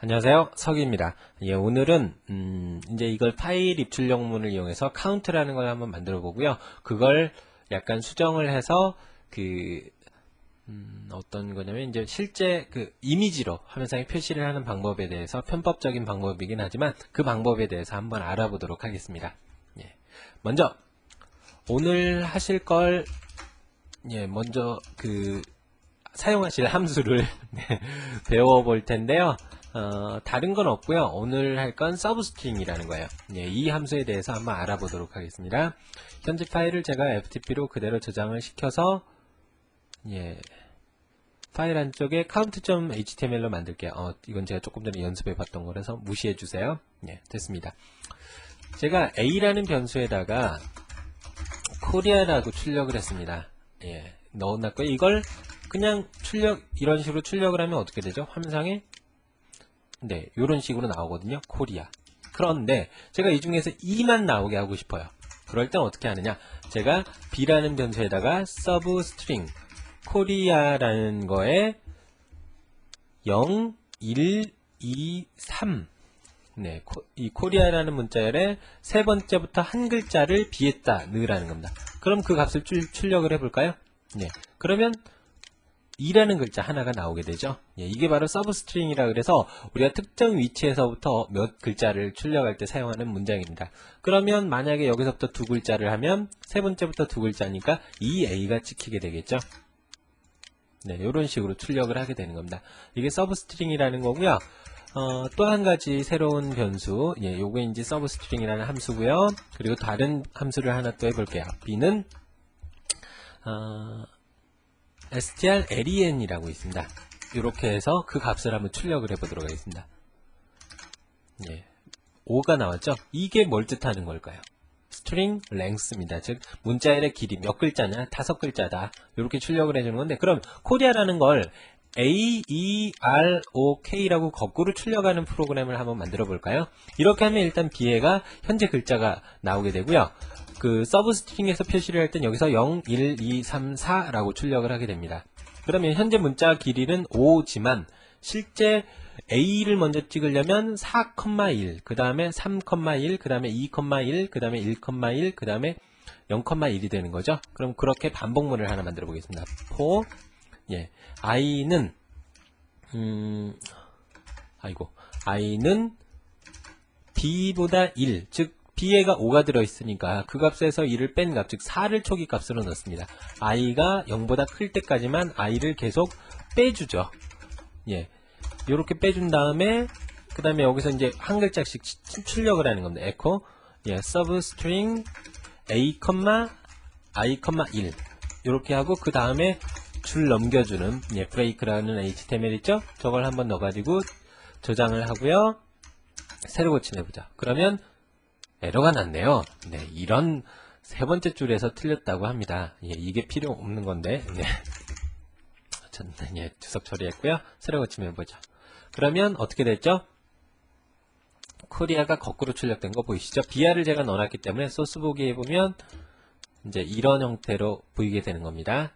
안녕하세요. 석유입니다. 예, 오늘은 이제 이걸 파일 입출력문을 이용해서 카운트라는 걸 한번 만들어 보고요. 그걸 약간 수정을 해서 어떤 거냐면 이제 실제 그 이미지로 화면상에 표시를 하는 방법에 대해서 편법적인 방법이긴 하지만 그 방법에 대해서 한번 알아보도록 하겠습니다. 예. 먼저 오늘 하실 걸 먼저 사용하실 함수를 배워볼 텐데요. 다른 건 없고요. 오늘 할 건 서브스트링이라는 거예요. 이 함수에 대해서 한번 알아보도록 하겠습니다. 현재 파일을 제가 FTP로 그대로 저장을 시켜서 파일 안쪽에 count.html로 만들게요. 이건 제가 조금 전에 연습해 봤던 거라서 무시해 주세요. 됐습니다. 제가 a라는 변수에다가 코리아라고 출력을 했습니다. 넣어놨고요. 이걸 그냥 이런 식으로 출력을 하면 어떻게 되죠? 화면상에 이런 식으로 나오거든요. 코리아. 그런데 제가 이 중에서 2만 나오게 하고 싶어요. 그럴 땐 어떻게 하느냐? 제가 b라는 변수에다가 substring 코리아라는 거에 0, 1, 2, 3 이 코리아라는 문자열에 세 번째부터 한 글자를 b에다 넣으라는 겁니다. 그럼 그 값을 출력을 해볼까요? 그러면 2라는 글자 하나가 나오게 되죠. 이게 바로 서브스트링이라 그래서 우리가 특정 위치에서부터 몇 글자를 출력할 때 사용하는 문장입니다. 그러면 만약에 여기서부터 두 글자를 하면 세 번째부터 두 글자니까 2a가 찍히게 되겠죠. 이런 식으로 출력을 하게 되는 겁니다. 이게 서브스트링이라는 거고요. 또 한 가지 새로운 변수, 요게 이제 서브스트링이라는 함수고요. 그리고 다른 함수를 하나 또 해볼게요. b는 strlen이라고 있습니다. 이렇게 해서 그 값을 한번 출력을 해보도록 하겠습니다. 5가 나왔죠? 이게 뭘 뜻하는 걸까요? string length입니다. 즉 문자열의 길이 몇 글자냐? 5글자다. 이렇게 출력을 해주는 건데, 그럼 코리아라는 걸 AEROK라고 거꾸로 출력하는 프로그램을 한번 만들어 볼까요? 이렇게 하면 일단 비에가 현재 글자가 나오게 되고요. 그 서브스트링에서 표시를 할 땐 여기서 0, 1, 2, 3, 4라고 출력을 하게 됩니다. 그러면 현재 문자 길이는 5지만 실제 A를 먼저 찍으려면 4,1, 그 다음에 3,1, 그 다음에 2,1, 그 다음에 1,1, 그 다음에 0,1이 되는 거죠. 그럼 그렇게 반복문을 하나 만들어 보겠습니다. for i는 i는 b보다 1, 즉 b에가 5가 들어있으니까 그 값에서 1을 뺀 값, 즉 4를 초기 값으로 넣습니다. i가 0보다 클 때까지만 i를 계속 빼주죠. 이렇게 빼준 다음에 그 다음에 여기서 이제 한 글자씩 출력을 하는 겁니다. echo substring a, i, 1 이렇게 하고 그 다음에 줄 넘겨주는 break라는 html 있죠? 저걸 한번 넣어가지고 저장을 하고요. 새로 고침해보자. 그러면 에러가 났네요. 이런 세 번째 줄에서 틀렸다고 합니다. 이게 필요 없는 건데. 주석 처리했고요. 새로 고침해보자. 그러면 어떻게 됐죠? 코리아가 거꾸로 출력된 거 보이시죠? BR을 제가 넣어놨기 때문에 소스 보기에 보면 이제 이런 형태로 보이게 되는 겁니다.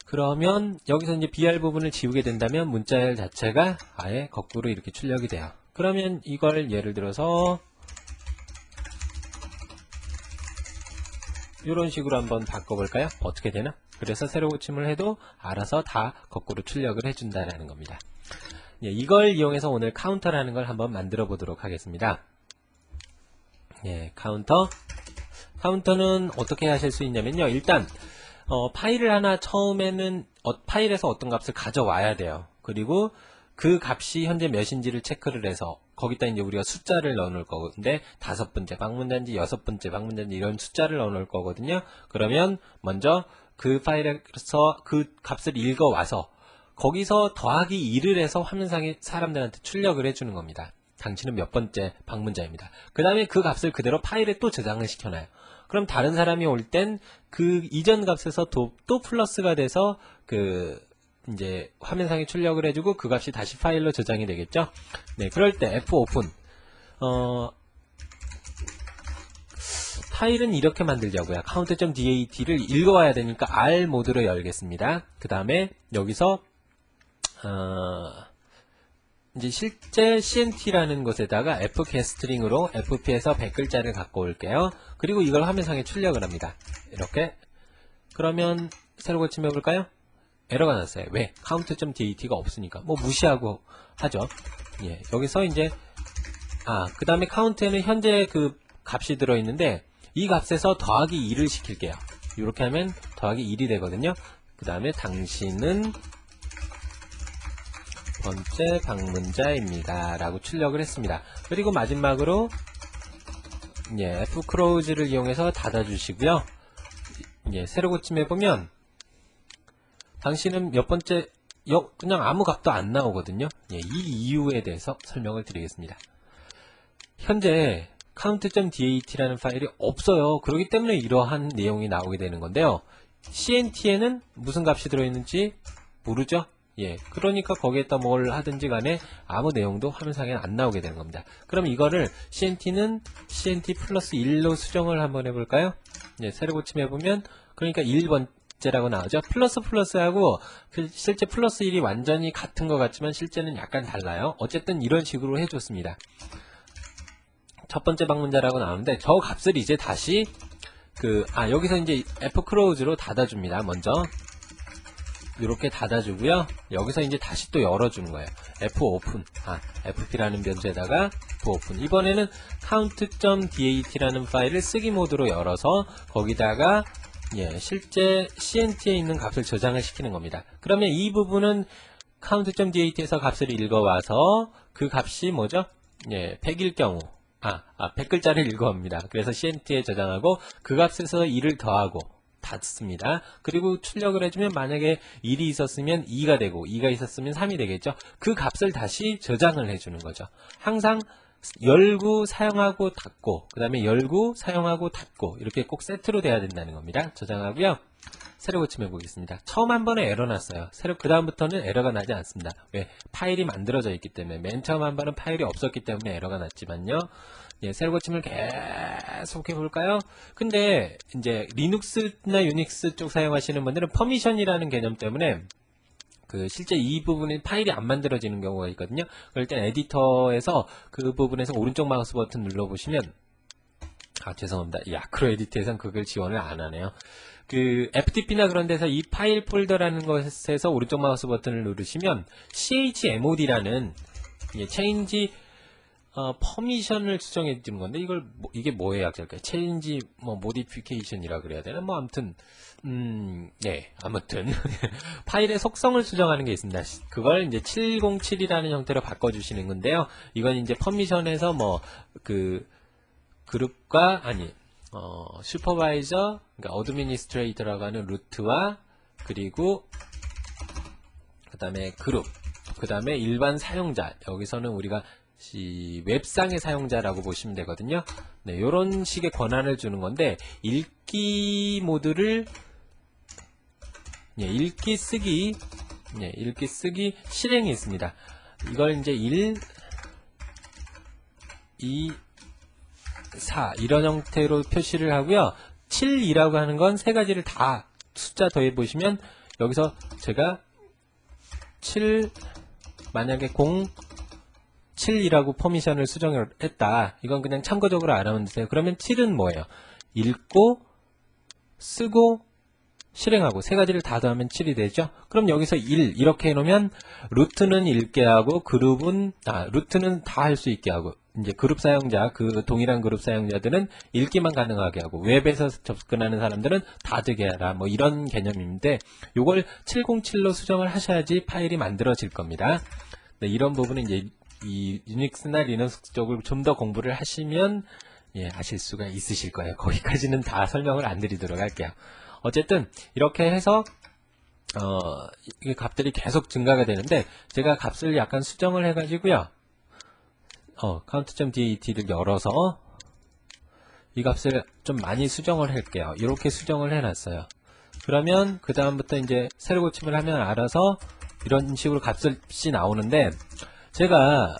그러면 여기서 이제 BR 부분을 지우게 된다면 문자열 자체가 아예 거꾸로 이렇게 출력이 돼요. 그러면 이걸 예를 들어서 이런 식으로 한번 바꿔볼까요? 어떻게 되나? 그래서 새로 고침을 해도 알아서 다 거꾸로 출력을 해준다는 겁니다. 이걸 이용해서 오늘 카운터라는 걸 한번 만들어 보도록 하겠습니다. 카운터는 어떻게 하실 수 있냐면요. 일단 파일을 하나 처음에는 파일에서 어떤 값을 가져와야 돼요. 그리고 그 값이 현재 몇인지를 체크를 해서 거기다 이제 우리가 숫자를 넣어 놓을 거는데 5번째 방문단지, 6번째 방문단지 이런 숫자를 넣어 놓을 거거든요. 그러면 먼저 그 파일에서 그 값을 읽어 와서 거기서 더하기 2를 해서 화면상에 사람들한테 출력을 해주는 겁니다. 당신은 몇 번째 방문자입니다. 그 다음에 그 값을 그대로 파일에 또 저장을 시켜놔요. 그럼 다른 사람이 올 땐 그 이전 값에서 또 플러스가 돼서 이제 화면상에 출력을 해주고 그 값이 다시 파일로 저장이 되겠죠. 그럴 때 fopen 파일은 이렇게 만들자고요. count.dat를 읽어와야 되니까 R 모드로 열겠습니다. 그 다음에 여기서 이제 실제 CNT라는 것에다가 fgetString으로 fp에서 100글자를 갖고 올게요. 그리고 이걸 화면상에 출력을 합니다. 이렇게. 그러면 새로 고침해 볼까요? 에러가 났어요. 왜? count.dat가 없으니까. 뭐 무시하고 하죠. 예, 여기서 이제 그 다음에 count에는 현재 그 값이 들어있는데 이 값에서 더하기 2를 시킬게요. 이렇게 하면 더하기 1이 되거든요. 그 다음에 당신은 번째 방문자입니다. 라고 출력을 했습니다. 그리고 마지막으로 예, fclose를 이용해서 닫아주시고요. 예, 새로 고침해보면 당신은 몇 번째 그냥 아무 값도 안 나오거든요. 예, 이 이유에 대해서 설명을 드리겠습니다. 현재 count.dat라는 파일이 없어요. 그렇기 때문에 이러한 내용이 나오게 되는 건데요. CNT에는 무슨 값이 들어있는지 모르죠? 예, 그러니까 거기에다 뭘 하든지 간에 아무 내용도 화면상에 안 나오게 되는 겁니다. 그럼 이거를 CNT는 CNT 플러스 1로 수정을 한번 해볼까요? 예, 새로 고침해보면 그러니까 1번째라고 나오죠. 플러스하고 실제 플러스 1이 완전히 같은 것 같지만 실제는 약간 달라요. 어쨌든 이런 식으로 해줬습니다. 첫 번째 방문자라고 나오는데 저 값을 이제 다시 여기서 이제 fclose로 닫아줍니다. 먼저 이렇게 닫아주고요. 여기서 이제 다시 또 열어주는 거예요. fopen fp라는 변수에다가 fopen. 이번에는 count.dat라는 파일을 쓰기 모드로 열어서 거기다가 실제 CNT에 있는 값을 저장을 시키는 겁니다. 그러면 이 부분은 count.dat에서 값을 읽어와서 그 값이 뭐죠? 100일 경우 100글자를 읽어옵니다. 그래서 CNT에 저장하고 그 값에서 2를 더하고 닫습니다. 그리고 출력을 해주면 만약에 1이 있었으면 2가 되고 2가 있었으면 3이 되겠죠. 그 값을 다시 저장을 해주는 거죠. 항상 열고 사용하고 닫고 그 다음에 열고 사용하고 닫고 이렇게 꼭 세트로 돼야 된다는 겁니다. 저장하고요. 새로 고침해 보겠습니다. 처음 한 번에 에러 났어요. 그 다음부터는 에러가 나지 않습니다. 왜? 파일이 만들어져 있기 때문에. 맨 처음 한 번은 파일이 없었기 때문에 에러가 났지만요. 예, 새로 고침을 계속 해볼까요? 근데 이제 리눅스나 유닉스 쪽 사용하시는 분들은 퍼미션이라는 개념 때문에 실제 이 부분에 파일이 안 만들어지는 경우가 있거든요. 그럴 땐 에디터에서 그 부분에서 오른쪽 마우스 버튼 눌러보시면 죄송합니다. 이 아크로 에디터에선 그걸 지원을 안 하네요. FTP나 그런 데서 이 파일 폴더라는 것에서 오른쪽 마우스 버튼을 누르시면 chmod라는 change 퍼미션을 수정해 주는 건데 이게 뭐의 약자일까요? change modification이라 그래야 되나? 아무튼 아무튼 파일의 속성을 수정하는 게 있습니다. 그걸 이제 707이라는 형태로 바꿔 주시는 건데요. 이건 이제 퍼미션에서 그룹과 슈퍼바이저, 그러니까 어드미니스트레이터라고 하는 루트와 그리고 그 다음에 그룹, 그 다음에 일반 사용자, 여기서는 우리가 웹상의 사용자라고 보시면 되거든요. 네, 이런 식의 권한을 주는 건데 읽기 모드를 읽기 쓰기 실행이 있습니다. 이걸 이제 1, 2, 4 이런 형태로 표시를 하고요. 7이라고 하는 건 세 가지를 다 숫자 더해 보시면 여기서 제가 7 만약에 07이라고 퍼미션을 수정을 했다. 이건 그냥 참고적으로 알아면 되세요. 그러면 7은 뭐예요? 읽고 쓰고 실행하고 세 가지를 다 더하면 7이 되죠. 그럼 여기서 1 이렇게 해놓으면 루트는 읽게 하고 그룹은 루트는 다 할 수 있게 하고 이제 그룹 사용자 동일한 그룹 사용자들은 읽기만 가능하게 하고 웹에서 접근하는 사람들은 다 되게 하라 이런 개념인데 요걸 707로 수정을 하셔야지 파일이 만들어질 겁니다. 네, 이런 부분은 이제 이 유닉스나 리눅스 쪽을 좀 더 공부를 하시면 아실 수가 있으실 거예요. 거기까지는 다 설명을 안 드리도록 할게요. 어쨌든 이렇게 해서 이게 값들이 계속 증가가 되는데 제가 값을 약간 수정을 해가지고요. count.dat를 열어서 이 값을 좀 많이 수정을 할게요. 이렇게 수정을 해놨어요. 그러면 그 다음부터 이제 새로 고침을 하면 알아서 이런 식으로 값이 나오는데 제가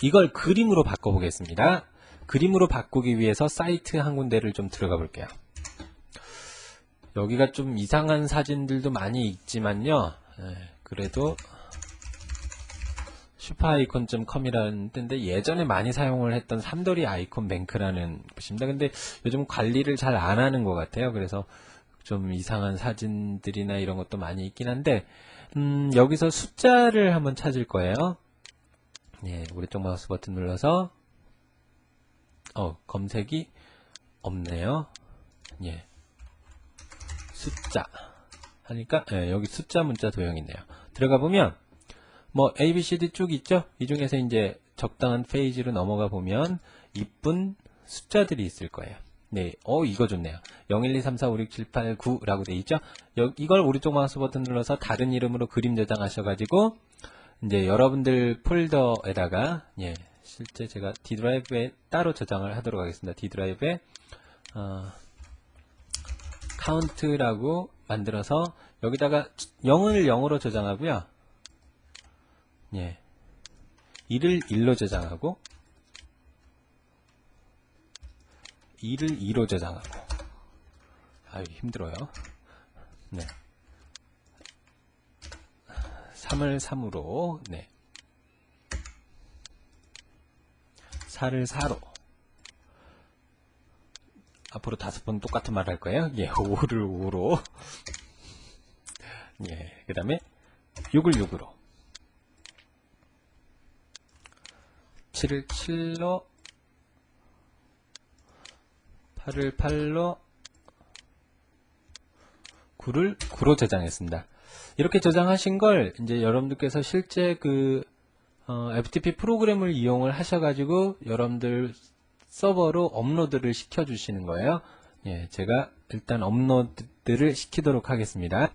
이걸 그림으로 바꿔보겠습니다. 그림으로 바꾸기 위해서 사이트 한 군데를 좀 들어가 볼게요. 여기가 좀 이상한 사진들도 많이 있지만요. 그래도 슈퍼아이콘.com이라는 데인데 예전에 많이 사용을 했던 삼돌이 아이콘 뱅크라는 곳입니다. 근데 요즘 관리를 잘 안 하는 것 같아요. 그래서 좀 이상한 사진들이나 이런 것도 많이 있긴 한데 여기서 숫자를 한번 찾을 거예요. 예, 오른쪽 마우스 버튼 눌러서 검색이 없네요. 예, 숫자 하니까 여기 숫자 문자 도형이 있네요. 들어가 보면 뭐 A, B, C, D 쭉 있죠? 이 중에서 이제 적당한 페이지로 넘어가 보면 이쁜 숫자들이 있을 거예요. 네, 이거 좋네요. 0, 1, 2, 3, 4, 5, 6, 7, 8, 9라고 돼 있죠? 이걸 오른쪽 마우스 버튼 눌러서 다른 이름으로 그림 저장하셔가지고 이제 여러분들 폴더에다가 실제 제가 D 드라이브에 따로 저장을 하도록 하겠습니다. D 드라이브에 카운트라고 만들어서 여기다가 0을 0으로 저장하고요. 1을 1로 저장하고 2를 2로 저장하고 아유 힘들어요. 3을 3으로 4를 4로 앞으로 5번 똑같은 말 할 거예요. 5를 5로 그 다음에 6을 6으로 7을 7로 8을 8로 9를 9로 저장했습니다. 이렇게 저장하신 걸 이제 여러분들께서 실제 FTP 프로그램을 이용을 하셔가지고 여러분들 서버로 업로드를 시켜주시는 거예요. 제가 일단 업로드를 시키도록 하겠습니다.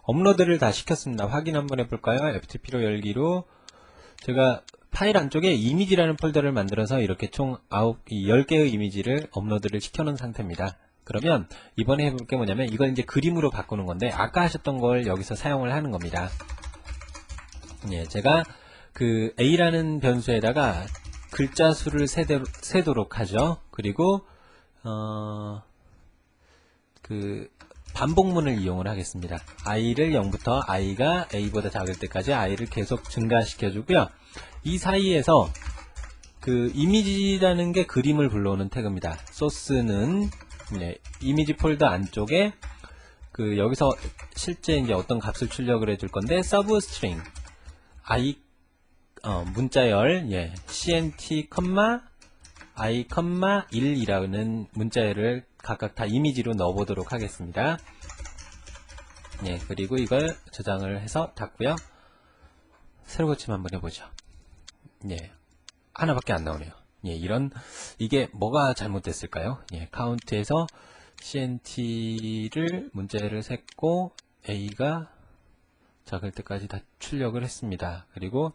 업로드를 다 시켰습니다. 확인 한번 해볼까요? FTP로 열기로 제가 파일 안쪽에 이미지라는 폴더를 만들어서 이렇게 총 10개의 이미지를 업로드를 시켜놓은 상태입니다. 그러면 이번에 해볼 게 뭐냐면 이걸 이제 그림으로 바꾸는 건데 아까 하셨던 걸 여기서 사용을 하는 겁니다. 제가 A라는 변수에다가 글자 수를 세도록 하죠. 그리고 반복문을 이용을 하겠습니다. i를 0부터 i가 a보다 작을 때까지 i를 계속 증가시켜 주고요. 이 사이에서 이미지라는 게 그림을 불러오는 태그입니다. 소스는 이미지 폴더 안쪽에 여기서 실제 이제 어떤 값을 출력을 해줄 건데 substring i 문자열 cnt, i, 1이라는 문자열을 각각 다 이미지로 넣어보도록 하겠습니다. 그리고 이걸 저장을 해서 닫고요. 새로 고침 한번 해보죠. 하나밖에 안 나오네요. 이게 뭐가 잘못됐을까요? 카운트에서 cnt를 문자열을 셌고 a가 작을 때까지 다 출력을 했습니다. 그리고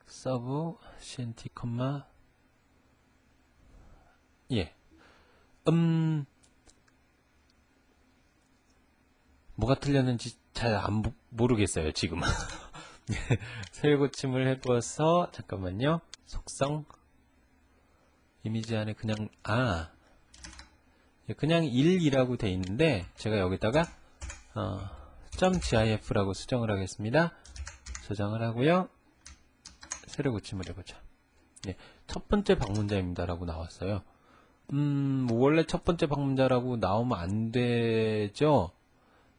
sub cnt, 뭐가 틀렸는지 잘 모르겠어요, 지금. 새 고침을 해보아서, 잠깐만요. 속성. 이미지 안에 그냥 1이라고 돼 있는데, 제가 여기다가, .gif라고 수정을 하겠습니다. 저장을 하고요. 새로 고침을 해보죠. 첫 번째 방문자입니다. 라고 나왔어요. 원래 첫 번째 방문자라고 나오면 안 되죠?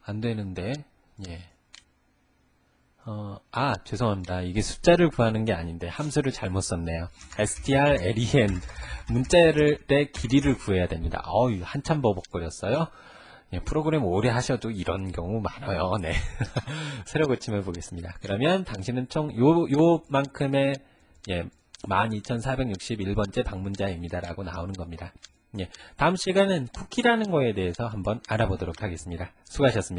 안 되는데, 죄송합니다. 이게 숫자를 구하는 게 아닌데, 함수를 잘못 썼네요. strlen, 문자의 길이를 구해야 됩니다. 한참 버벅거렸어요. 프로그램 오래 하셔도 이런 경우 많아요. 새로 고침해 보겠습니다. 그러면 당신은 총 요만큼의 12,461번째 방문자입니다. 라고 나오는 겁니다. 다음 시간은 쿠키라는 거에 대해서 한번 알아보도록 하겠습니다. 수고하셨습니다.